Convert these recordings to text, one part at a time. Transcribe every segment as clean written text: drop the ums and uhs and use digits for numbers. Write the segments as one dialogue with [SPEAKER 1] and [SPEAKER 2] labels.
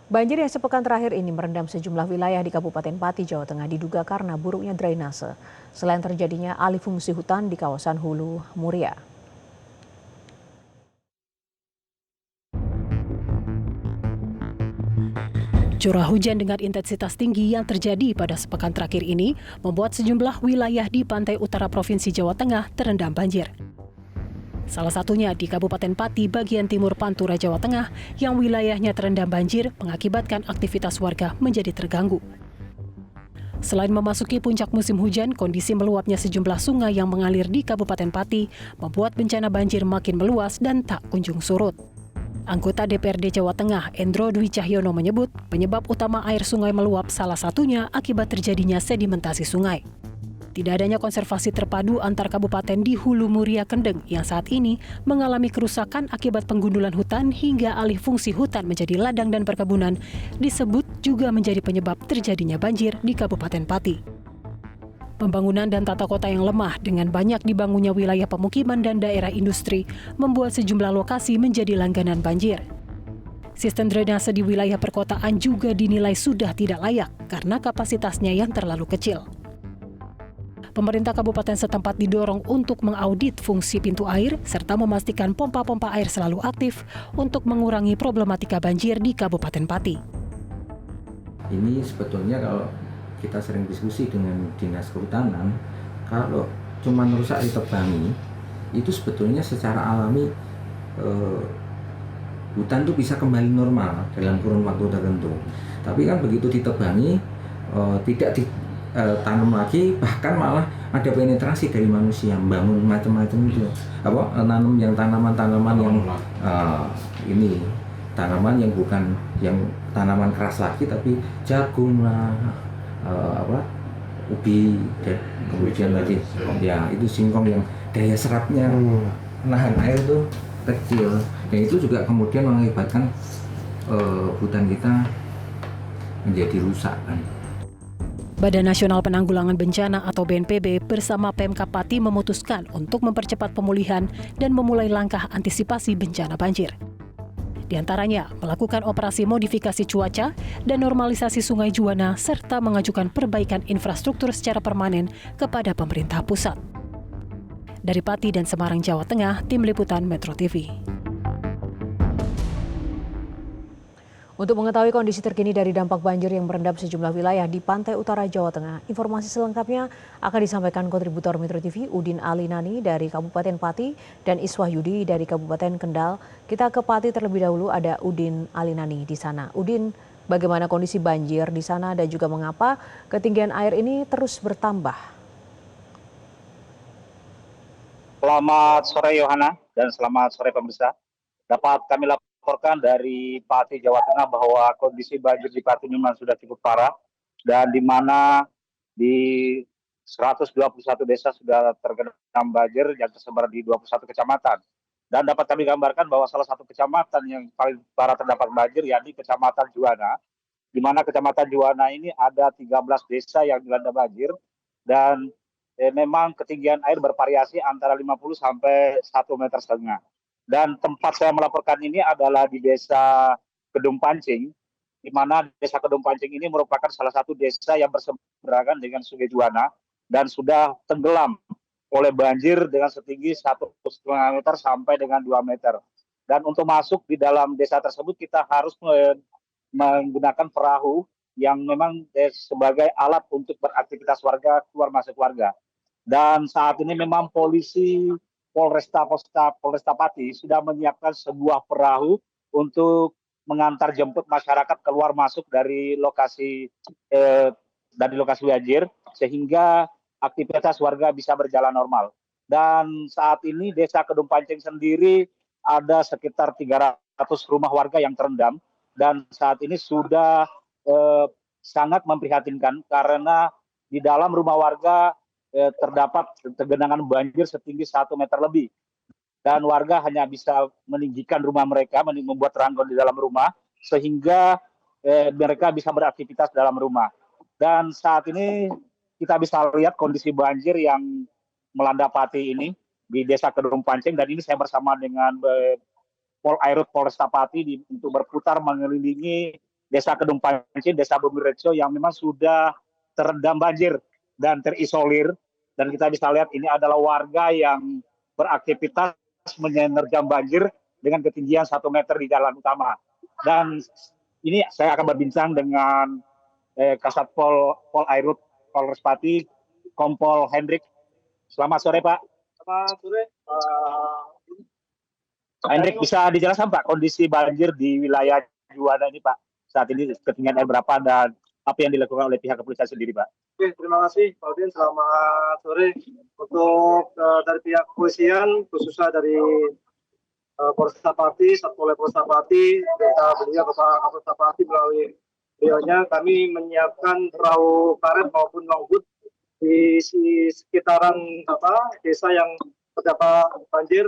[SPEAKER 1] Banjir yang sepekan terakhir ini merendam sejumlah wilayah di Kabupaten Pati, Jawa Tengah diduga karena buruknya drainase. Selain terjadinya alih fungsi hutan di kawasan Hulu Muria. Curah hujan dengan intensitas tinggi yang terjadi pada sepekan terakhir ini membuat sejumlah wilayah di pantai utara Provinsi Jawa Tengah terendam banjir. Salah satunya di Kabupaten Pati bagian timur Pantura, Jawa Tengah, yang wilayahnya terendam banjir mengakibatkan aktivitas warga menjadi terganggu. Selain memasuki puncak musim hujan, kondisi meluapnya sejumlah sungai yang mengalir di Kabupaten Pati membuat bencana banjir makin meluas dan tak kunjung surut. Anggota DPRD Jawa Tengah, Endro Dwi Cahyono menyebut penyebab utama air sungai meluap salah satunya akibat terjadinya sedimentasi sungai. Tidak adanya konservasi terpadu antar kabupaten di Hulu Muria Kendeng yang saat ini mengalami kerusakan akibat penggundulan hutan hingga alih fungsi hutan menjadi ladang dan perkebunan disebut juga menjadi penyebab terjadinya banjir di Kabupaten Pati. Pembangunan dan tata kota yang lemah dengan banyak dibangunnya wilayah pemukiman dan daerah industri membuat sejumlah lokasi menjadi langganan banjir. Sistem drainase di wilayah perkotaan juga dinilai sudah tidak layak karena kapasitasnya yang terlalu kecil. Pemerintah kabupaten setempat didorong untuk mengaudit fungsi pintu air serta memastikan pompa-pompa air selalu aktif untuk mengurangi problematika banjir di Kabupaten Pati.
[SPEAKER 2] Ini sebetulnya kalau kita sering diskusi dengan Dinas Kehutanan, kalau cuma rusak ditebangi, itu sebetulnya secara alami hutan itu bisa kembali normal dalam kurun waktu tertentu. Tapi kan begitu ditebangi, tidak ditanam lagi, bahkan malah ada penetrasi dari manusia, bangun macam-macam itu. Nanam yang tanaman-tanaman yang ini tanaman yang bukan yang tanaman keras lagi, tapi jagung lah, ubi, dan kemudian lagi ya itu singkong yang daya serapnya nahan air itu kecil, dan itu juga kemudian mengakibatkan hutan kita menjadi rusak kan.
[SPEAKER 1] Badan Nasional Penanggulangan Bencana atau BNPB bersama Pemkab Pati memutuskan untuk mempercepat pemulihan dan memulai langkah antisipasi bencana banjir. Di antaranya melakukan operasi modifikasi cuaca dan normalisasi Sungai Juwana serta mengajukan perbaikan infrastruktur secara permanen kepada pemerintah pusat. Dari Pati dan Semarang, Jawa Tengah, Tim Liputan Metro TV. Untuk mengetahui kondisi terkini dari dampak banjir yang merendam sejumlah wilayah di pantai utara Jawa Tengah, informasi selengkapnya akan disampaikan kontributor Metro TV Udin Alinani dari Kabupaten Pati dan Iswah Yudi dari Kabupaten Kendal. Kita ke Pati terlebih dahulu, ada Udin Alinani di sana. Udin, bagaimana kondisi banjir di sana dan juga mengapa ketinggian air ini terus bertambah?
[SPEAKER 3] Selamat sore Yohana dan selamat sore pemirsa. Dapat kami laporkan dari Pati, Jawa Tengah bahwa kondisi banjir di Pati memang sudah cukup parah dan di mana di 121 desa sudah tergenang banjir yang tersebar di 21 kecamatan. Dan dapat kami gambarkan bahwa salah satu kecamatan yang paling parah terdapat banjir yakni Kecamatan Juwana, di mana Kecamatan Juwana ini ada 13 desa yang dilanda banjir dan memang ketinggian air bervariasi antara 50 sampai 1,5 meter. Dan tempat saya melaporkan ini adalah di Desa Kedung Pancing, di mana Desa Kedung Pancing ini merupakan salah satu desa yang berseberangan dengan Sungai Juwana dan sudah tenggelam oleh banjir dengan setinggi 1,5 meter sampai dengan 2 meter. Dan untuk masuk di dalam desa tersebut kita harus menggunakan perahu yang memang sebagai alat untuk beraktivitas warga, keluar masuk warga. Dan saat ini memang polisi Polresta Pati sudah menyiapkan sebuah perahu untuk mengantar jemput masyarakat keluar masuk dari lokasi banjir sehingga aktivitas warga bisa berjalan normal. Dan saat ini Desa Kedung Pancing sendiri ada sekitar 300 rumah warga yang terendam dan saat ini sudah sangat memprihatinkan karena di dalam rumah warga terdapat genangan banjir setinggi 1 meter lebih. Dan warga hanya bisa meninggikan rumah mereka, membuat ranggon di dalam rumah, sehingga mereka bisa beraktivitas dalam rumah. Dan saat ini kita bisa lihat kondisi banjir yang melanda Pati ini, di Desa Kedung Pancing, dan ini saya bersama dengan Polairut Polresta Pati untuk berputar mengelilingi Desa Kedung Pancin, Desa Bumirejo yang memang sudah terendam banjir dan terisolir. Dan kita bisa lihat ini adalah warga yang beraktivitas menerjang banjir dengan ketinggian 1 meter di jalan utama. Dan ini saya akan berbincang dengan Kasat Polairut Polres Pati, Kompol Hendrik. Selamat sore Pak.
[SPEAKER 4] Selamat sore.
[SPEAKER 3] Hendrik, bisa dijelaskan Pak kondisi banjir di wilayah Juanda ini Pak? Saat ini ketinggian air berapa dan apa yang dilakukan oleh pihak kepolisian sendiri Pak?
[SPEAKER 4] Oke, terima kasih Pak Udin. Selamat sore. Untuk dari pihak kepolisian, khususnya dari Polresta Pati, Satpol Polresta Pati, beliau Bapak Kapolresta Pati melalui beliaunya, kami menyiapkan perahu karet maupun longboat di sekitaran desa yang terdapat banjir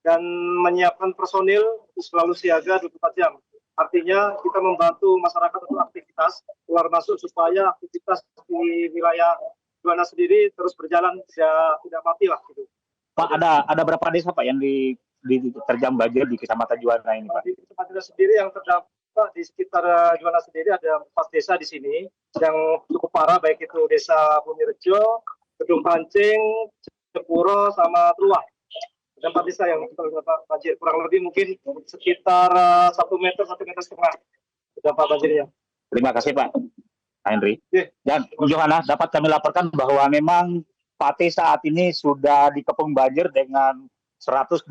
[SPEAKER 4] dan menyiapkan personil selalu siaga 24 jam. Artinya kita membantu masyarakat untuk aktivitas keluar masuk supaya aktivitas di wilayah Juanda sendiri terus berjalan, tidak mati lah gitu.
[SPEAKER 3] Pak, ada berapa desa Pak yang terjang banjir di Kecamatan Juanda ini Pak?
[SPEAKER 4] Di Kecamatan sendiri yang terdampak di sekitar Juanda sendiri ada 4 desa di sini yang cukup parah, baik itu Desa Bumirejo, Kedung Pancing, Jepuro, sama Truah. Ada 4 desa yang terdampak banjir, kurang lebih mungkin sekitar 1 meter, 1,5 meter terdampak banjirnya.
[SPEAKER 3] Terima kasih Pak Henry.
[SPEAKER 4] Yeah.
[SPEAKER 3] Dan Johanna, dapat kami laporkan bahwa memang Pati saat ini sudah dikepung banjir dengan 121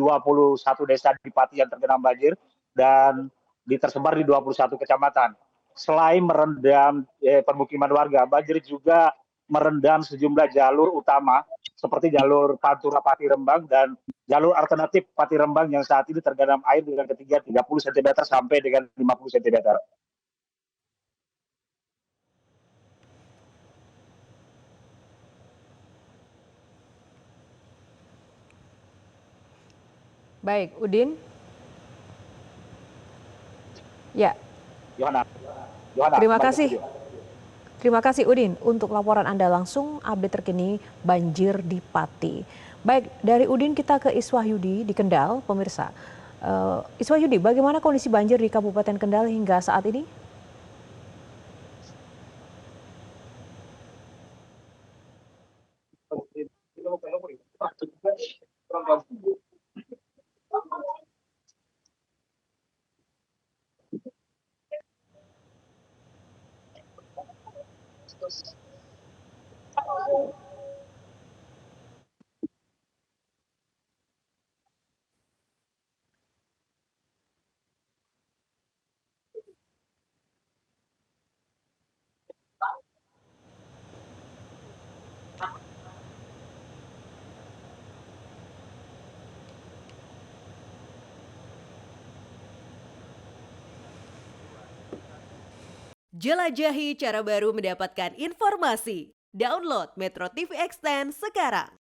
[SPEAKER 3] desa di Pati yang tergenang banjir dan tersebar di 21 kecamatan. Selain merendam permukiman warga, banjir juga merendam sejumlah jalur utama seperti jalur Pantura Pati Rembang dan jalur alternatif Pati Rembang yang saat ini tergenang air dengan ketinggian 30 cm sampai dengan 50 cm.
[SPEAKER 5] Baik, Udin. Ya.
[SPEAKER 3] Johanna,
[SPEAKER 5] Terima kasih. Terima kasih Udin untuk laporan Anda langsung update terkini banjir di Pati. Baik, dari Udin kita ke Iswahyudi di Kendal, pemirsa. Iswahyudi, bagaimana kondisi banjir di Kabupaten Kendal hingga saat ini?
[SPEAKER 6] Jelajahi cara baru mendapatkan informasi. Download Metro TV Extend sekarang.